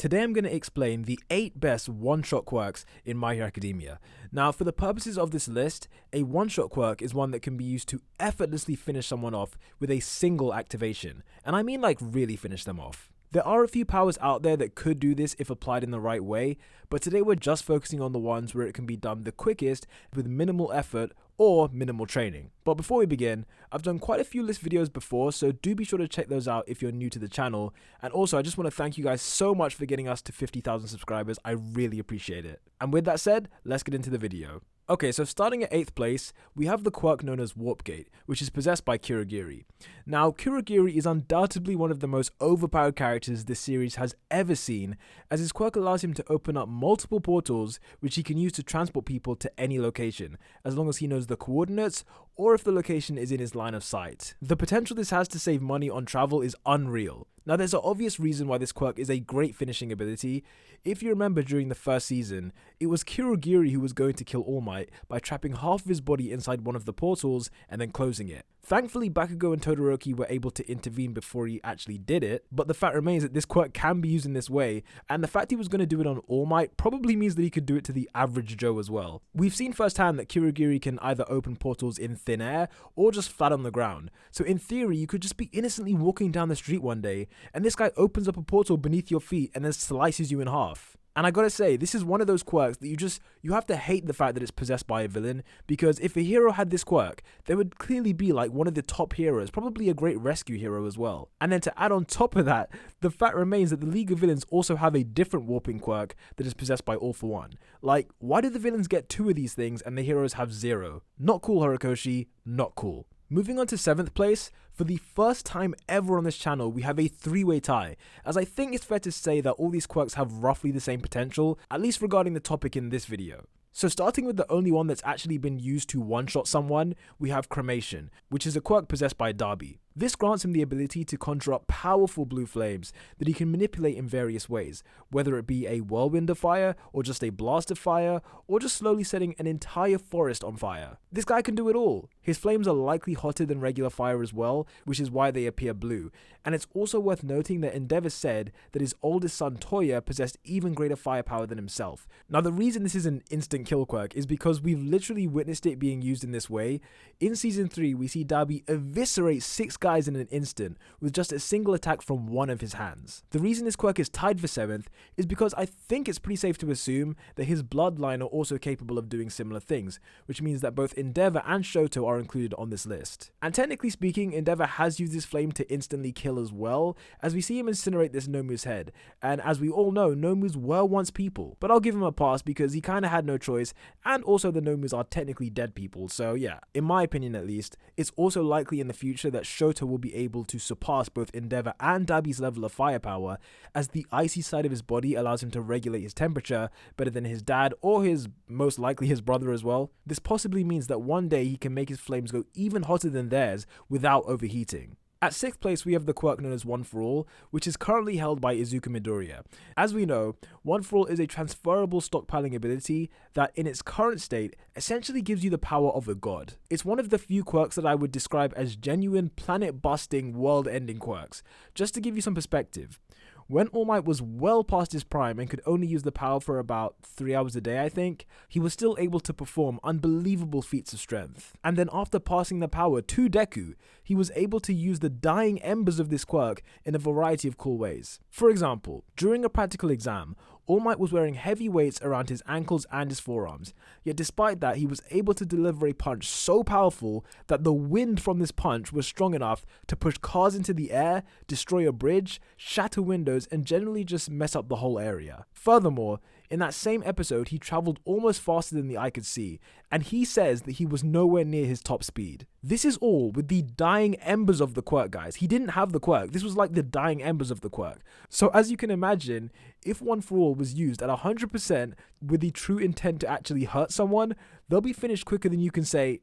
Today I'm going to explain the 8 best one-shot quirks in My Hero Academia. Now for the purposes of this list, a one-shot quirk is one that can be used to effortlessly finish someone off with a single activation, and I mean like really finish them off. There are a few powers out there that could do this if applied in the right way, but today we're just focusing on the ones where it can be done the quickest with minimal effort or minimal training. But before we begin, I've done quite a few list videos before, so do be sure to check those out if you're new to the channel. And also I just want to thank you guys so much for getting us to 50,000 subscribers, I really appreciate it. And with that said, let's get into the video. Okay, so starting at 8th place, we have the quirk known as Warp Gate, which is possessed by Kurogiri. Now, Kurogiri is undoubtedly one of the most overpowered characters this series has ever seen, as his quirk allows him to open up multiple portals which he can use to transport people to any location, as long as he knows the coordinates or if the location is in his line of sight. The potential this has to save money on travel is unreal. Now there's an obvious reason why this quirk is a great finishing ability. If you remember during the first season, it was Kurogiri who was going to kill All Might by trapping half of his body inside one of the portals and then closing it. Thankfully Bakugo and Todoroki were able to intervene before he actually did it, but the fact remains that this quirk can be used in this way, and the fact he was going to do it on All Might probably means that he could do it to the average Joe as well. We've seen firsthand that Kurogiri can either open portals in thin air or just flat on the ground, so in theory you could just be innocently walking down the street one day and this guy opens up a portal beneath your feet and then slices you in half. And I gotta say, this is one of those quirks that you have to hate the fact that it's possessed by a villain, because if a hero had this quirk, they would clearly be like one of the top heroes, probably a great rescue hero as well. And then to add on top of that, the fact remains that the League of Villains also have a different warping quirk that is possessed by All For One. Like, why do the villains get 2 of these things and the heroes have 0? Not cool, Horikoshi, not cool. Moving on to 7th place, for the first time ever on this channel we have a 3-way tie, as I think it's fair to say that all these quirks have roughly the same potential, at least regarding the topic in this video. So starting with the only one that's actually been used to one-shot someone, we have Cremation, which is a quirk possessed by Dabi. This grants him the ability to conjure up powerful blue flames that he can manipulate in various ways, whether it be a whirlwind of fire, or just a blast of fire, or just slowly setting an entire forest on fire. This guy can do it all. His flames are likely hotter than regular fire as well, which is why they appear blue, and it's also worth noting that Endeavour said that his oldest son Toya possessed even greater firepower than himself. Now the reason this is an instant kill quirk is because we've literally witnessed it being used in this way. In season 3 we see Dabi eviscerate 6 guys in an instant with just a single attack from one of his hands. The reason this quirk is tied for 7th is because I think it's pretty safe to assume that his bloodline are also capable of doing similar things, which means that both Endeavour and Shoto are included on this list. And technically speaking, Endeavour has used this flame to instantly kill as well, as we see him incinerate this Nomu's head, and as we all know, Nomus were once people, but I'll give him a pass because he kinda had no choice, and also the Nomus are technically dead people, so yeah, in my opinion at least, it's also likely in the future that Shoto will be able to surpass both Endeavour and Dabi's level of firepower, as the icy side of his body allows him to regulate his temperature better than his dad or most likely his brother as well. This possibly means that one day he can make his flames go even hotter than theirs without overheating. At 6th place we have the quirk known as One For All, which is currently held by Izuku Midoriya. As we know, One For All is a transferable stockpiling ability that in its current state essentially gives you the power of a god. It's one of the few quirks that I would describe as genuine planet-busting, world-ending quirks. Just to give you some perspective, when All Might was well past his prime and could only use the power for about 3 hours a day I think, he was still able to perform unbelievable feats of strength. And then after passing the power to Deku, he was able to use the dying embers of this quirk in a variety of cool ways. For example, during a practical exam, All Might was wearing heavy weights around his ankles and his forearms, yet despite that he was able to deliver a punch so powerful that the wind from this punch was strong enough to push cars into the air, destroy a bridge, shatter windows, and generally just mess up the whole area. Furthermore, in that same episode he travelled almost faster than the eye could see, and he says that he was nowhere near his top speed. This is all with the dying embers of the quirk, guys. He didn't have the quirk, this was like the dying embers of the quirk. So as you can imagine, if One For All was used at 100% with the true intent to actually hurt someone, they'll be finished quicker than you can say.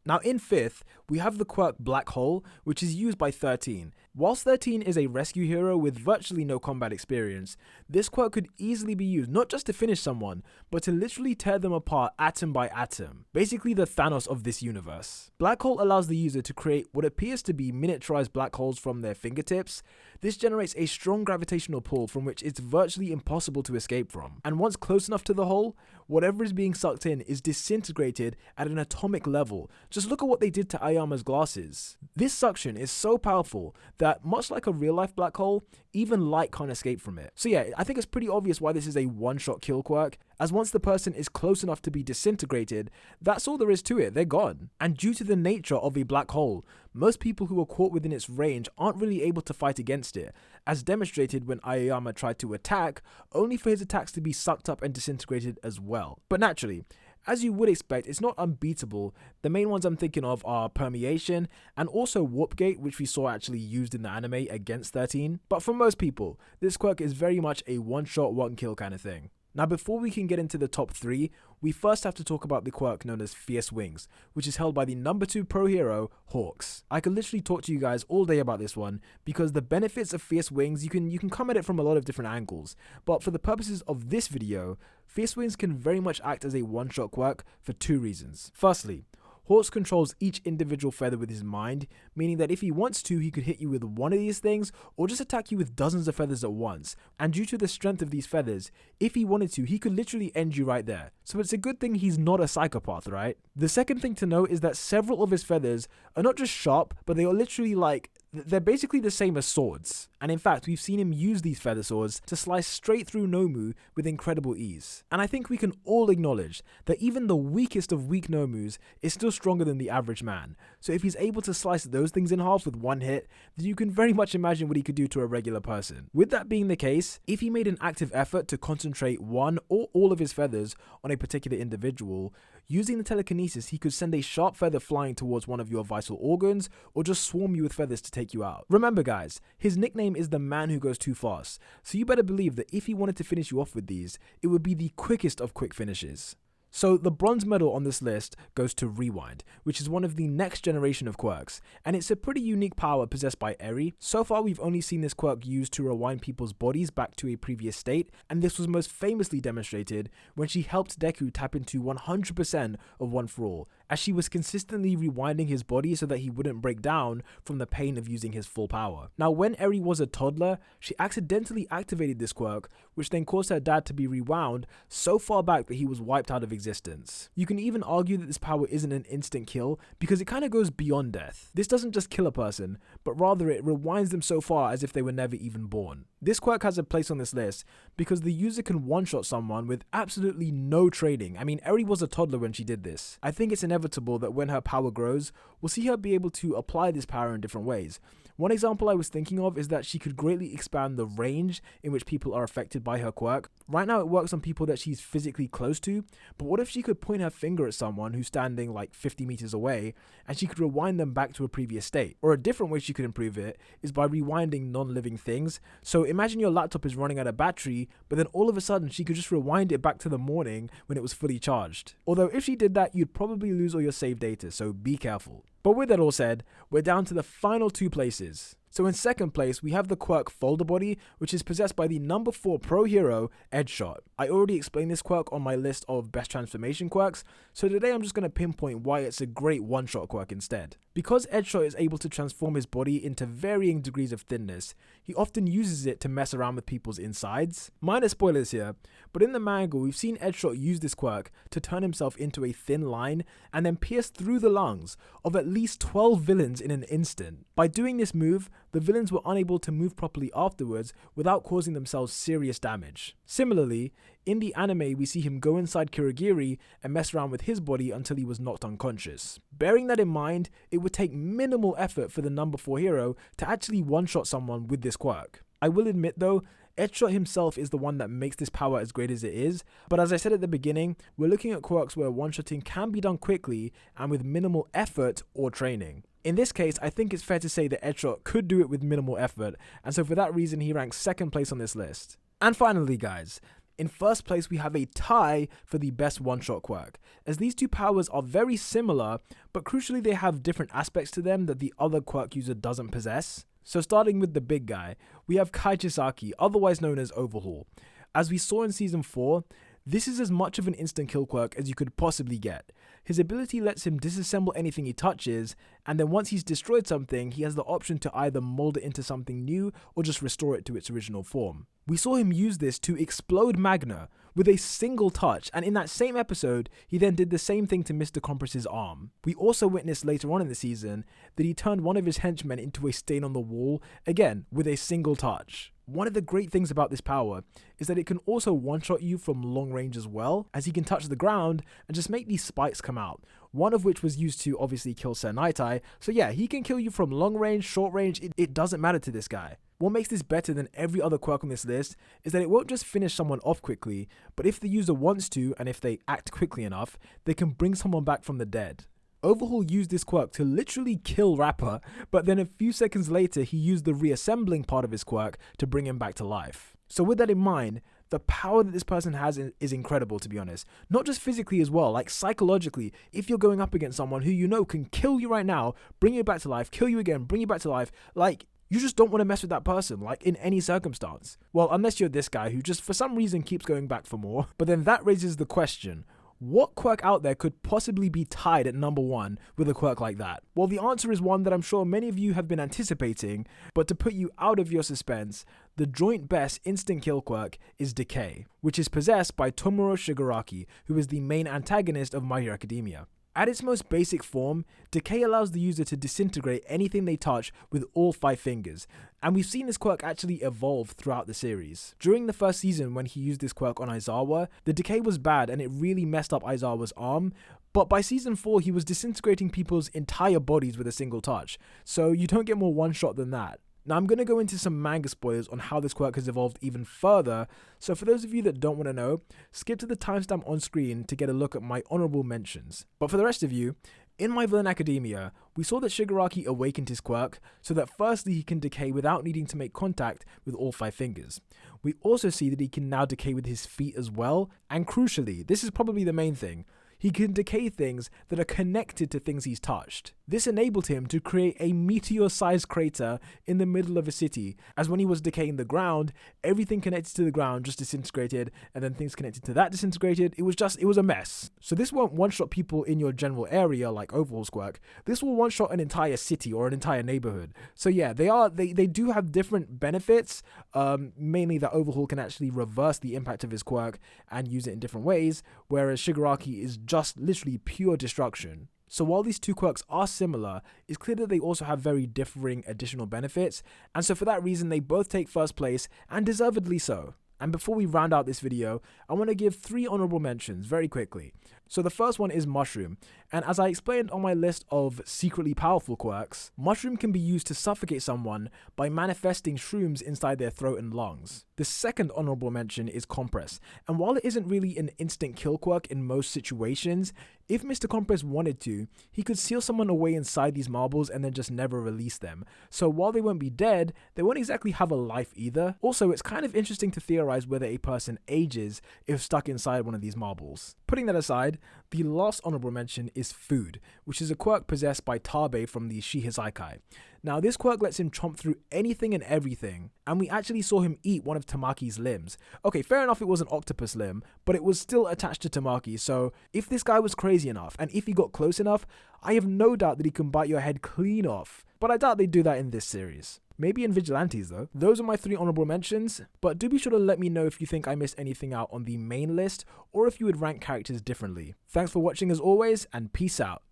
Now in 5th, we have the quirk Black Hole, which is used by 13. Whilst 13 is a rescue hero with virtually no combat experience, this quirk could easily be used not just to finish someone, but to literally tear them apart atom by atom. Basically the Thanos of this universe. Black Hole allows the user to create what appears to be miniaturized black holes from their fingertips. This generates a strong gravitational pull from which it's virtually impossible to escape from. And once close enough to the hole, whatever is being sucked in is disintegrated at an atomic level. Just look at what they did to Ayama's glasses. This suction is so powerful that, much like a real life black hole, even light can't escape from it. So yeah, I think it's pretty obvious why this is a one-shot kill quirk, as once the person is close enough to be disintegrated, that's all there is to it, they're gone. And due to the nature of a black hole, most people who are caught within its range aren't really able to fight against it, as demonstrated when Aoyama tried to attack, only for his attacks to be sucked up and disintegrated as well. But naturally, as you would expect, it's not unbeatable. The main ones I'm thinking of are Permeation and also Warp Gate, which we saw actually used in the anime against 13. But for most people, this quirk is very much a one-shot, one-kill kind of thing. Now before we can get into the top 3, we first have to talk about the quirk known as Fierce Wings, which is held by the number 2 pro hero, Hawks. I could literally talk to you guys all day about this one, because the benefits of Fierce Wings, you can come at it from a lot of different angles, but for the purposes of this video, Fierce Wings can very much act as a one-shot quirk for 2 reasons. Firstly, Hawks controls each individual feather with his mind, meaning that if he wants to, he could hit you with one of these things, or just attack you with dozens of feathers at once. And due to the strength of these feathers, if he wanted to, he could literally end you right there. So it's a good thing he's not a psychopath, right? The second thing to note is that several of his feathers are not just sharp, but they are literally they're basically the same as swords. And in fact, we've seen him use these feather swords to slice straight through Nomu with incredible ease. And I think we can all acknowledge that even the weakest of weak Nomus is still stronger than the average man. So if he's able to slice those things in half with one hit, then you can very much imagine what he could do to a regular person. With that being the case, if he made an active effort to concentrate one or all of his feathers on a particular individual, using the telekinesis, he could send a sharp feather flying towards one of your vital organs, or just swarm you with feathers to take you out. Remember guys, his nickname is the man who goes too fast, so you better believe that if he wanted to finish you off with these, it would be the quickest of quick finishes. So the bronze medal on this list goes to Rewind, which is one of the next generation of quirks, and it's a pretty unique power possessed by Eri. So far we've only seen this quirk used to rewind people's bodies back to a previous state, and this was most famously demonstrated when she helped Deku tap into 100% of One For All, as she was consistently rewinding his body so that he wouldn't break down from the pain of using his full power. Now when Eri was a toddler, she accidentally activated this quirk, which then caused her dad to be rewound so far back that he was wiped out of existence. You can even argue that this power isn't an instant kill, because it kind of goes beyond death. This doesn't just kill a person, but rather it rewinds them so far as if they were never even born. This quirk has a place on this list because the user can one-shot someone with absolutely no training. I mean, Eri was a toddler when she did this. I think it's inevitable that when her power grows, we'll see her be able to apply this power in different ways. One example I was thinking of is that she could greatly expand the range in which people are affected by her quirk. Right now it works on people that she's physically close to, but what if she could point her finger at someone who's standing like 50 meters away and she could rewind them back to a previous state? Or a different way she could improve it is by rewinding non-living things. So imagine your laptop is running out of battery, but then all of a sudden she could just rewind it back to the morning when it was fully charged. Although if she did that, you'd probably lose all your saved data, so be careful. But with that all said, we're down to the final 2 places. So in second place, we have the quirk FOLDABODY, which is possessed by the number 4 pro hero, Edgeshot. I already explained this quirk on my list of best transformation quirks, so today I'm just going to pinpoint why it's a great one-shot quirk instead. Because Edgeshot is able to transform his body into varying degrees of thinness, he often uses it to mess around with people's insides. Minor spoilers here, but in the manga we've seen Edgeshot use this quirk to turn himself into a thin line and then pierce through the lungs of at least 12 villains in an instant. By doing this move, the villains were unable to move properly afterwards without causing themselves serious damage. Similarly, in the anime we see him go inside Kurogiri and mess around with his body until he was knocked unconscious. Bearing that in mind, it would take minimal effort for the number 4 hero to actually one-shot someone with this quirk. I will admit though, Edgeshot himself is the one that makes this power as great as it is, but as I said at the beginning, we're looking at quirks where one-shotting can be done quickly and with minimal effort or training. In this case, I think it's fair to say that Edgeshot could do it with minimal effort, and so for that reason he ranks second place on this list. And finally guys, In first place, we have a tie for the best one-shot quirk, as these two powers are very similar, but crucially they have different aspects to them that the other quirk user doesn't possess. So starting with the big guy, we have Kai Chisaki, otherwise known as Overhaul. As we saw in Season 4, this is as much of an instant kill quirk as you could possibly get. His ability lets him disassemble anything he touches, and then once he's destroyed something, he has the option to either mold it into something new or just restore it to its original form. We saw him use this to explode Magna with a single touch, and in that same episode, he then did the same thing to Mr. Compress's arm. We also witnessed later on in the season that he turned one of his henchmen into a stain on the wall, again with a single touch. One of the great things about this power is that it can also one-shot you from long range as well, as he can touch the ground and just make these spikes come out, one of which was used to obviously kill Sir Nighteye. So yeah, he can kill you from long range, short range, it doesn't matter to this guy. What makes this better than every other quirk on this list is that it won't just finish someone off quickly, but if the user wants to, and if they act quickly enough, they can bring someone back from the dead. Overhaul used this quirk to literally kill Rapper, but then a few seconds later he used the reassembling part of his quirk to bring him back to life. So with that in mind, the power that this person has is incredible, to be honest. Not just physically as well, like psychologically. If you're going up against someone who you know can kill you right now, bring you back to life, kill you again, bring you back to life, like, you just don't want to mess with that person, like in any circumstance. Well, unless you're this guy who just for some reason keeps going back for more. But then that raises the question, what quirk out there could possibly be tied at number 1 with a quirk like that? Well, the answer is one that I'm sure many of you have been anticipating, but to put you out of your suspense, the joint best instant kill quirk is DECAY, which is possessed by Tomura Shigaraki, who is the main antagonist of My Hero Academia. At its most basic form, DECAY allows the user to disintegrate anything they touch with all 5 fingers, and we've seen this quirk actually evolve throughout the series. During the first season when he used this quirk on Aizawa, the DECAY was bad and it really messed up Aizawa's arm, but by season 4 he was disintegrating people's entire bodies with a single touch, so you don't get more one shot than that. Now I'm going to go into some manga spoilers on how this quirk has evolved even further, so for those of you that don't want to know, skip to the timestamp on screen to get a look at my honourable mentions. But for the rest of you, in My Villain Academia, we saw that Shigaraki awakened his quirk so that firstly he can decay without needing to make contact with all 5 fingers. We also see that he can now decay with his feet as well, and crucially, this is probably the main thing, he can decay things that are connected to things he's touched. This enabled him to create a meteor-sized crater in the middle of a city, as when he was decaying the ground, everything connected to the ground just disintegrated, and then things connected to that disintegrated. It was a mess. So this won't one-shot people in your general area like Overhaul's quirk. This will one-shot an entire city or an entire neighborhood. So yeah, they do have different benefits, mainly that Overhaul can actually reverse the impact of his quirk and use it in different ways, whereas Shigaraki is just literally pure destruction. So while these two quirks are similar, it's clear that they also have very differing additional benefits, and so for that reason they both take first place, and deservedly so. And before we round out this video, I want to give 3 honourable mentions very quickly. So the first one is Mushroom, and as I explained on my list of secretly powerful quirks, Mushroom can be used to suffocate someone by manifesting shrooms inside their throat and lungs. The second honourable mention is Compress, and while it isn't really an instant kill quirk in most situations, if Mr. Compress wanted to, he could seal someone away inside these marbles and then just never release them. So while they won't be dead, they won't exactly have a life either. Also, it's kind of interesting to theorize whether a person ages if stuck inside one of these marbles. Putting that aside, the last honourable mention is Food, which is a quirk possessed by Dabi from the Shigaraki. Now this quirk lets him chomp through anything and everything, and we actually saw him eat one of Tamaki's limbs. Okay, fair enough it was an octopus limb, but it was still attached to Tamaki, so if this guy was crazy enough, and if he got close enough, I have no doubt that he can bite your head clean off. But I doubt they do that in this series. Maybe in Vigilantes though. Those are my 3 honourable mentions, but do be sure to let me know if you think I missed anything out on the main list, or if you would rank characters differently. Thanks for watching as always, and peace out.